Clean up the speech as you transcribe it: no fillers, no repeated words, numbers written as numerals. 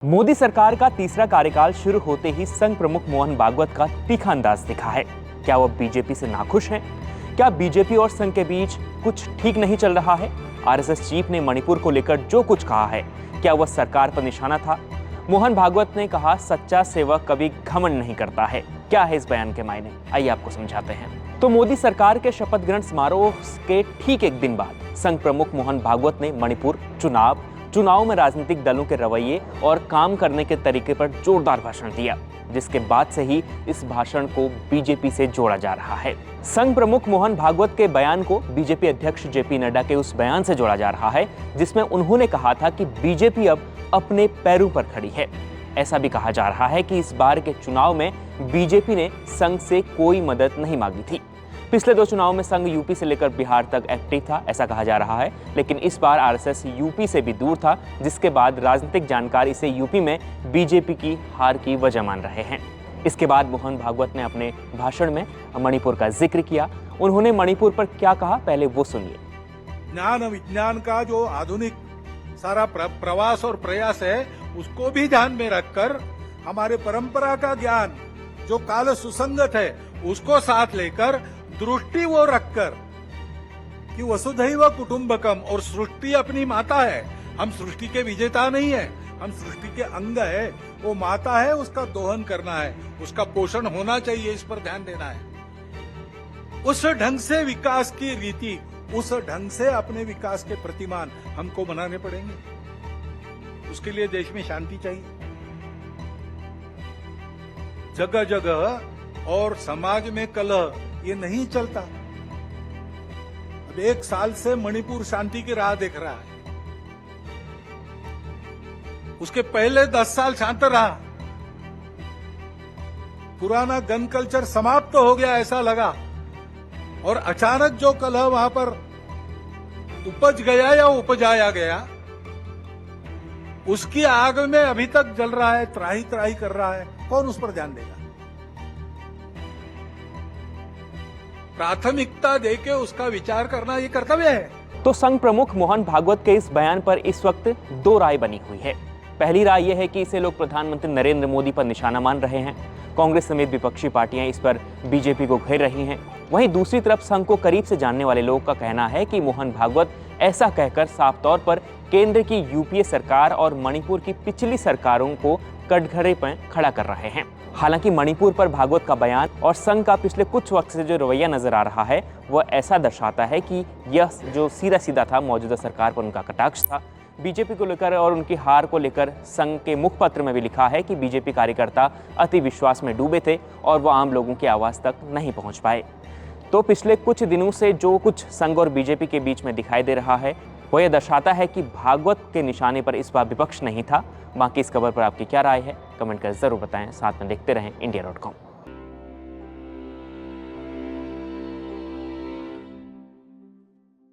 मोदी सरकार का तीसरा कार्यकाल शुरू होते ही संघ प्रमुख मोहन भागवत का तीखा अंदाज दिखा है। क्या वह बीजेपी से नाखुश हैं? क्या बीजेपी और संघ के बीच कुछ ठीक नहीं चल रहा है? आरएसएस चीफ ने मणिपुर को लेकर जो कुछ कहा है, क्या वह सरकार पर निशाना था? मोहन भागवत ने कहा, सच्चा सेवक कभी घमंड नहीं करता है। क्या है इस बयान के मायने, आइए आपको समझाते हैं। तो मोदी सरकार के शपथ ग्रहण समारोह के ठीक एक दिन बाद संघ प्रमुख मोहन भागवत ने मणिपुर चुनाव में राजनीतिक दलों के रवैये और काम करने के तरीके पर जोरदार भाषण दिया, जिसके बाद से ही इस भाषण को बीजेपी से जोड़ा जा रहा है। संघ प्रमुख मोहन भागवत के बयान को बीजेपी अध्यक्ष जेपी नड्डा के उस बयान से जोड़ा जा रहा है जिसमें उन्होंने कहा था कि बीजेपी अब अपने पैरों पर खड़ी है। ऐसा भी कहा जा रहा है कि इस बार के चुनाव में बीजेपी ने संघ से कोई मदद नहीं मांगी थी। पिछले दो चुनाव में संघ यूपी से लेकर बिहार तक एक्टिव था, ऐसा कहा जा रहा है, लेकिन इस बार आरएसएस यूपी से भी दूर था, जिसके बाद राजनीतिक जानकार इसे यूपी में बीजेपी की हार की वजह मान रहे हैं। इसके बाद मोहन भागवत ने अपने भाषण में मणिपुर का जिक्र किया। उन्होंने मणिपुर पर क्या कहा, पहले वो सुनिए। ज्ञान विज्ञान का जो आधुनिक सारा प्रवास और प्रयास है, उसको भी ध्यान में रखकर हमारे परंपरा का ज्ञान जो काल सुसंगत है उसको साथ लेकर दृष्टि वो रखकर कि वसुधैव कुटुंबकम और सृष्टि अपनी माता है। हम सृष्टि के विजेता नहीं है, हम सृष्टि के अंग है। वो माता है, उसका दोहन करना है, उसका पोषण होना चाहिए, इस पर ध्यान देना है। उस ढंग से विकास की रीति, उस ढंग से अपने विकास के प्रतिमान हमको बनाने पड़ेंगे। उसके लिए देश में शांति चाहिए। जगह जगह और समाज में कलह ये नहीं चलता। अब 1 साल से मणिपुर शांति की राह देख रहा है। उसके पहले 10 साल शांत रहा। पुराना गन कल्चर समाप्त हो गया ऐसा लगा, और अचानक जो कलह वहां पर उपज गया या उपजाया गया, उसकी आग में अभी तक जल रहा है, त्राही त्राही कर रहा है। कौन उस पर ध्यान देगा? प्राथमिकता देके उसका विचार करना ये कर्तव्य है। तो संघ प्रमुख मोहन भागवत के इस बयान पर इस वक्त दो राय बनी हुई है। पहली राय यह है कि इसे लोग प्रधानमंत्री नरेंद्र मोदी पर निशाना मान रहे हैं। कांग्रेस समेत विपक्षी पार्टियां इस पर बीजेपी को घेर रही हैं। वहीं दूसरी तरफ संघ को करीब से जानने वाले लोगों का कहना है कि मोहन भागवत ऐसा कहकर साफ तौर पर केंद्र की यूपीए सरकार और मणिपुर की पिछली सरकारों को कटघरे पर खड़ा कर रहे हैं। हालांकि मणिपुर पर भागवत का बयान और संघ का पिछले कुछ वक्त से जो रवैया नजर आ रहा है, वह ऐसा दर्शाता है कि यह जो सीधा सीधा था, मौजूदा सरकार पर उनका कटाक्ष था। बीजेपी को लेकर और उनकी हार को लेकर संघ के मुखपत्र में भी लिखा है कि बीजेपी कार्यकर्ता अति विश्वास में डूबे थे और वह आम लोगों की आवाज तक नहीं पहुंच पाए। तो पिछले कुछ दिनों से जो कुछ संघ और बीजेपी के बीच में दिखाई दे रहा है, वो यह दर्शाता है कि भागवत के निशाने पर इस बार विपक्ष नहीं था। बाकी इस खबर पर आपकी क्या राय है, कमेंट कर जरूर बताएं। साथ में देखते रहें India.com।